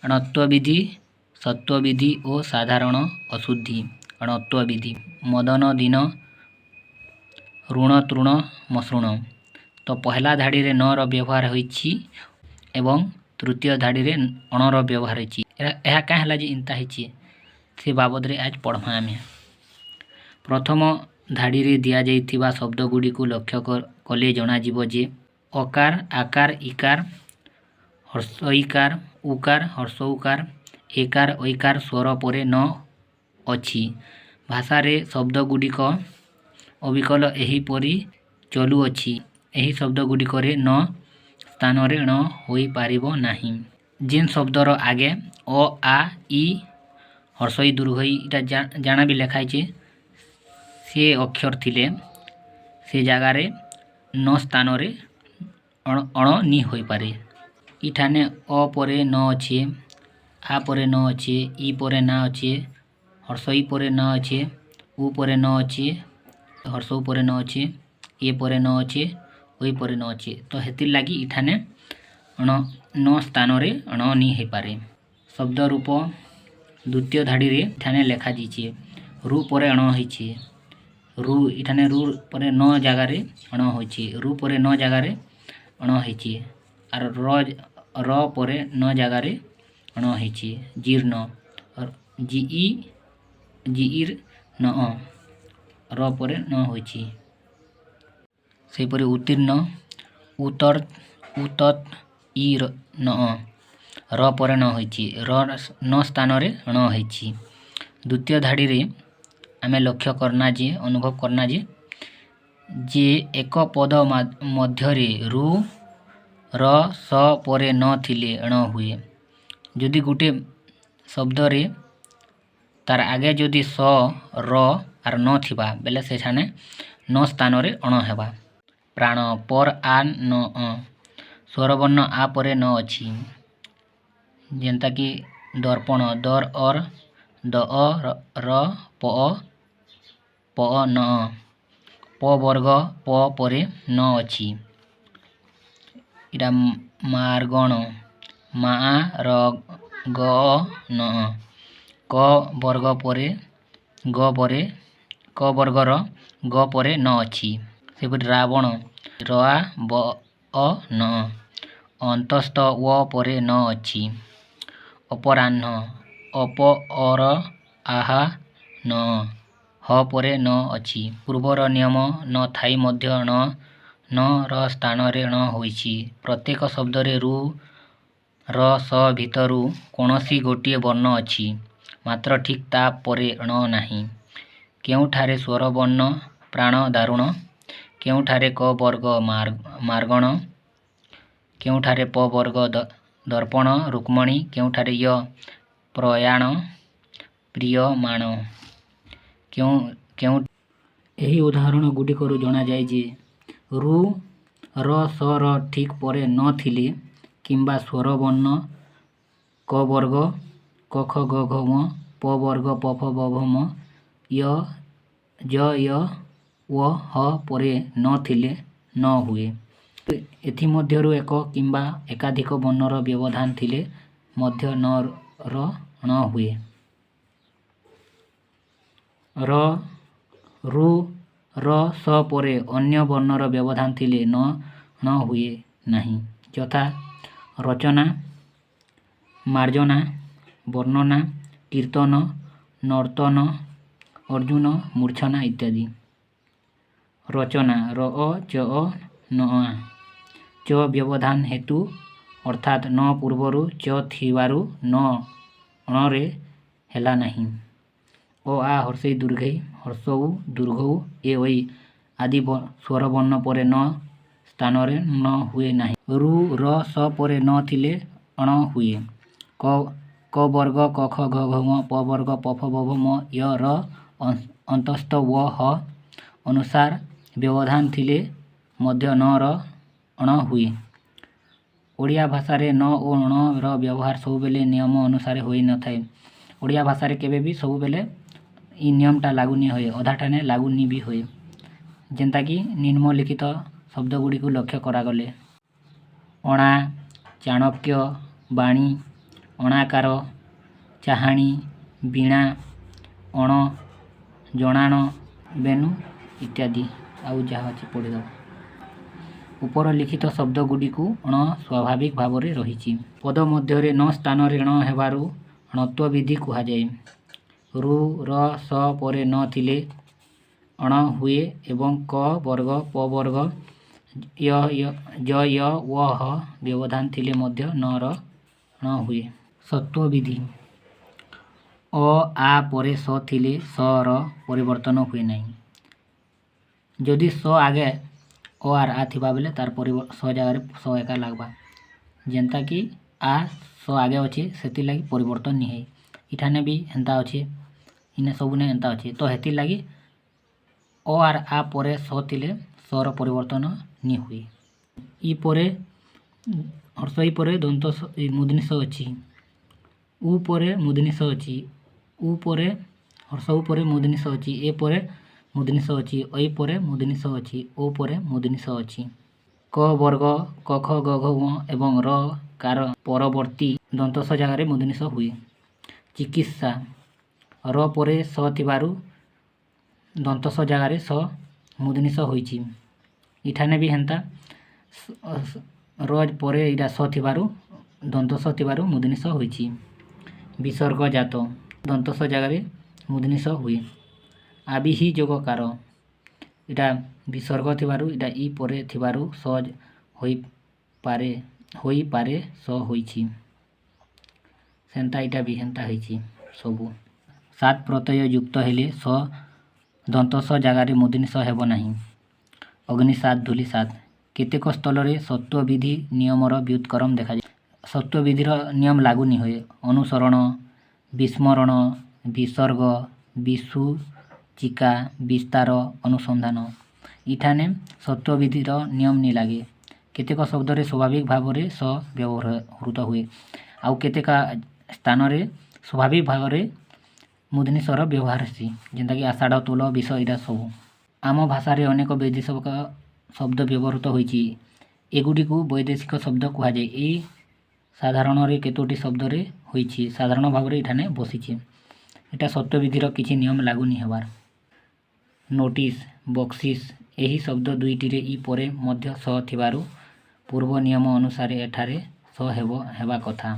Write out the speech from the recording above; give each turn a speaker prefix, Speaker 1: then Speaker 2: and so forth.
Speaker 1: अणत्वविधि सत्वविधि और साधारण अशुद्धि। अणत्वविधि मदन दिन ऋण तृण मसृण। तो पहला धाड़ी रे न रो व्यवहार होइछि एवं तृतीय धाड़ी रे अण रो व्यवहार होइछि। एहा का हला जे इंता होइछि से बाबद रे आज पढ़मा आमे। प्रथम धाड़ी रे दिया जाइथिबा शब्द गुडी को लक्ष्य कले जणा जीव जे अकार आकार इकार हर्षईकार उकार हर्षउकार एकार ऐकार स्वर परे न अछि। भाषा रे शब्द गुडिक अविकल एहीपरि चलुअछि। एही शब्द गुडिक रे न स्थान रे न होई पारिबो नाही। जेन शब्दर आगे अ आ इ हर्षई दीर्घई इटा जाना भी लिखाई छे से अक्षर थिले से जगह रे न स्थान रे अण नि होई पारे। इठाने अ परे न अच्छे आ परे न अच्छे इ परे न अच्छे हर्षई परे न अच्छे उ परे न अच्छे हर्षऊ परे न अच्छे ए परे न अच्छे ओई परे न अच्छे। तो हेतिर लागी इठाने अण न स्थान रे अण नि हे पारे। शब्द रूप द्वितीय धाड़ी रे इठाने लेखा दीछे रु परे अण होइछे। रु इठाने रु परे न जगह रे अण होइछे रु परे न जगह रे अण होइछे आर र परे न जगह रे अण होइछे। जीर्ण जीईर न र परे न होइछे। से परे उत्तीर्ण उतर उतत इ न र परे न होइछे र न स्थान रे अण होइछे। द्वितीय धाड़ी रे आमे लक्ष्य करना जे अनुभव करना जे एक पद मध्य रे रु र स परे न थिले अण हुए। जदि गुटे शब्द रे तार आगे जदि स र आर न थिबा बेले से छाने न स्थान रे अण हेबा। प्राण पर आ न स्वरवर्ण आ परे न अछि। जेंता कि दर्पण दर और द र प न प वर्ग प परे न अछि। इटा मार्गण मा र ग न क वर्ग परे ग परे क वर्ग र ग परे न अछि। सेपरि रावण र ब न अंतस्थ व परे न अछि। अपराह्न अप और आहा न ह परे न अछि। पूर्वर नियम न थाई मध्य न र स्थान रे न होइछि। प्रत्येक शब्द रे रु र स भितरु कोनोसी गोटिए वर्ण अछि मात्र ठीक ता परे अण नाही। केउठारे स्वर वर्ण प्राण दारुण केउठारे क वर्ग मार्गण केउठारे प वर्ग दर्पण रुक्मणी केउठारे य प्रयाण प्रियमाण। एही उदाहरण गुडिकरु जणा जाय जे रु र स र ठीक परे न थिले किंबा स्वर वर्ण क वर्ग क ख ग घ म प वर्ग प फ ब भ म य ज य व ह परे न थिले न हुए। एथि मध्यरु एक किंबा एकाधिक वर्णर व्यवधान थिले मध्य न र न हुए। रु र स परे अन्य वर्णर व्यवधान थिले न हुए नाही। यथा रचना मार्जना वर्णना कीर्तन नर्तन अर्जुन मूर्छना इत्यादि। रचना र च न च व्यवधान हेतु अर्थात न पूर्वरु च थिवारु न अण रे हेला नाही। ओ आ हर्षई दीर्घई हर्षऊ दीर्घऊ ए ओई आदि स्वर वर्ण परे न स्थान रे न हुए नाही। रु र स परे न थिले अण हुए। क वर्ग क ख ग घ म प वर्ग प फ ब भ म य र अंतस्थ व ह अनुसार व्यवधान थिले मध्य न र अण हुए। ओडिया भाषा रे न ओ अण र व्यवहार सबुबेले नियम अनुसार होई न थाए। ओडिया भाषा रे केबे भी सबुबेले इ नियमटा लागू नि होए अधाटाने लागू नि भी होए। जेंता कि निम्नलिखित शब्द गुडी को लक्ष्य करा गले अणा चाणक्य बाणी ଅଣାକାର, ଚାହାଣି, ବୀଣା, ଅଣ, ଜଣାଣ, ବେନୁ ଇତ୍ୟାଦି। ଆଉ ଯାହା ଅଛି ପଢ଼ିଦେବ। ଉପର ଲିଖିତ ଶବ୍ଦଗୁଡ଼ିକୁ ଣ ସ୍ୱାଭାବିକ ଭାବରେ ରହିଛି। ପଦ ମଧ୍ୟରେ ନ ସ୍ଥାନରେ ଣ ହେବାରୁ ଣତ୍ୱ ବିଧି କୁହାଯାଏ। ରୁ, ର, ସ ପରେ ନ ଥିଲେ ଅଣ ହୁଏ ଏବଂ କ ବର୍ଗ, ପ ବର୍ଗ, ୟ, ୟ, ହ ବ୍ୟବଧାନ ଥିଲେ ମଧ୍ୟ ନର ଣ ହୁଏ। ସତ୍ୱ ବିଧି। ଅ, ଆ ପରେ ସ ଥିଲେ ସ ର ପରିବର୍ତ୍ତନ ହୁଏ ନାହିଁ। ଯଦି ସ ଆଗେ ଅ ଆର୍ ଆ ଥିବା ବେଲେ ତାର ସ ଜାଗାରେ ସ ଏକା ଲାଗ୍ବା। ଯେନ୍ତାକି ଆ ସ ଆଗେ ଅଛେ ସେଥିର୍ଲାଗି ପରିବର୍ତ୍ତନ ନି ହେଇ। ଇଠାନେ ବି ହେନ୍ତା ଅଛେ, ଇନେ ସବୁନେ ଏନ୍ତା ଅଛେ। ତ ହେଥିର୍ଲାଗି ଅ ଆର୍ ଆ ପରେ ସ ଥିଲେ ସର ପରିବର୍ତ୍ତନ ନି ହୁଏ। ଇ ପରେ ହର୍ଷଇ ପରେ ଦନ୍ତ ମୂର୍ଧନି ସ ଅଛି। ଉ ପରେ ମୂର୍ଧନି ସ ଅଛି। ଉ ପରେ ହର୍ଷ ଉ ପରେ ମୂର୍ଧନି ସ ଅଛି। ଏ ପରେ ମୂର୍ଧନି ସ ଅଛି। ଐ ପରେ ମୂର୍ଧନି ସ ଅଛି। ଓ ପରେ ମୂର୍ଧନି ସ ଅଛି। କ ବର୍ଗ, କ ଖ ଗ ଘ ଙ ଏବଂ ର କାର ପରବର୍ତ୍ତୀ ଦନ୍ତ ସ ଜାଗାରେ ମୂର୍ଧନି ସ ହୁଏ। ଚିକିତ୍ସା। ର ପରେ ସ ଥିବାରୁ ଦନ୍ତ ସ ଜାଗାରେ ସ ମୂର୍ଧନି ସ ହୋଇଛି। ଇଠାନେ ବି ହେନ୍ତା ର ପରେ ଇଟା ସ ଥିବାରୁ ଦନ୍ତ ସ ଥିବାରୁ ମୂର୍ଧନି ସ ହୋଇଛି। ବିସର୍ଗଜାତ ଦନ୍ତ ସ ଜାଗାରେ ମୂର୍ଧନି ସ ହୁଏ। ଆବିହି ଯୋଗକାର ଇଟା ବିସର୍ଗ ଥିବାରୁ ଇଟା ଇ ପରେ ଥିବାରୁ ସ ହୋଇପାରେ ସ ହୋଇଛି। ସେନ୍ତା ଇଟା ବି ହେନ୍ତା ହେଇଛି ସବୁ। ସାତ ପ୍ରତ୍ୟୟ ଯୁକ୍ତ ହେଲେ ସ ଦନ୍ତ ସ ଜାଗାରେ ମୂର୍ଧନି ସ ହେବ ନାହିଁ। ଅଗ୍ନି ସାତ, ଧୂଳି ସାତ। କେତେକ ସ୍ଥଳରେ ସତ୍ୱ ବିଧି ନିୟମର ବ୍ୟୁତ୍କ୍ରମ ଦେଖାଯାଏ। ସତ୍ୱ ବିଧିର ନିୟମ ଲାଗୁ ନି ହୁଏ। ଅନୁସରଣ, ବିସ୍ମରଣ, ବିସର୍ଗ, ବିସୂଚିକା, ବିସ୍ତାର, ଅନୁସନ୍ଧାନ। ଇଠାନେ ସତ୍ୱ ବିଧିର ନିୟମ ନି ଲାଗେ। କେତେକ ଶବ୍ଦରେ ସ୍ୱାଭାବିକ ଭାବରେ ସ ବ୍ୟବହୃତ ହୁଏ। ଆଉ କେତେକ ସ୍ଥାନରେ ସ୍ୱାଭାବିକ ଭାବରେ ମୂର୍ଧନି ସର ବ୍ୟବହାର ହେସି। ଯେନ୍ତାକି ଆଷାଢ଼, ତୁଲ, ବିଷ ଇଟା ସବୁ। ଆମ ଭାଷାରେ ଅନେକ ବୈଦେଶିକ ଶବ୍ଦ ବ୍ୟବହୃତ ହୋଇଛି। ଏଗୁଡ଼ିକୁ ବୈଦେଶିକ ଶବ୍ଦ କୁହାଯାଏ। ଏହି ସାଧାରଣରେ କେତୋଟି ଶବ୍ଦରେ ହୋଇଛି। ସାଧାରଣ ଭାବରେ ଏଠାନେ ବସିଛି। ଏଟା ସତ୍ୱ ବିଧିର କିଛି ନିୟମ ଲାଗୁ ନି ହେବାର। ନୋଟିସ୍, ବକ୍ସିସ୍ ଏହି ଶବ୍ଦ ଦୁଇଟିରେ ଇ ପରେ ମଧ୍ୟ ସ ଥିବାରୁ ପୂର୍ବ ନିୟମ ଅନୁସାରେ ଏଠାରେ ସ ହେବା କଥା।